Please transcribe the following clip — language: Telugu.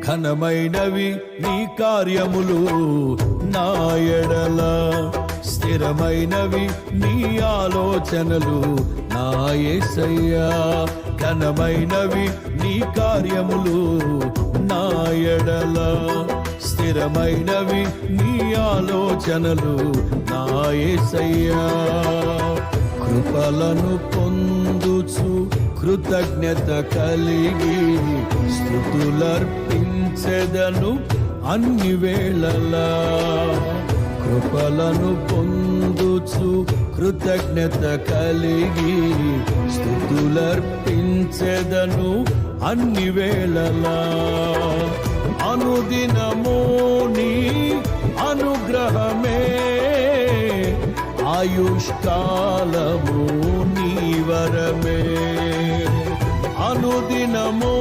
ఘనమైనవి నీ కార్యములు నా ఎడల, స్థిరమైనవి నీ ఆలోచనలు నా యేసయ్యా. ఘనమైనవి నీ కార్యములు నా ఎడల, స్థిరమైనవి నీ ఆలోచనలు నా యేసయ్యా. కృపలను పొందుచు కృతజ్ఞత కలిగి స్తుతులర్పించెదను అన్ని వేళలా. కృపలను పొందుచు కృతజ్ఞత కలిగి స్తుతులర్పించెదను అన్ని వేళలా. అనుదినము నీ అనుగ్రహమే, ఆయుష్కాలము నీ వరమే. అనుదినము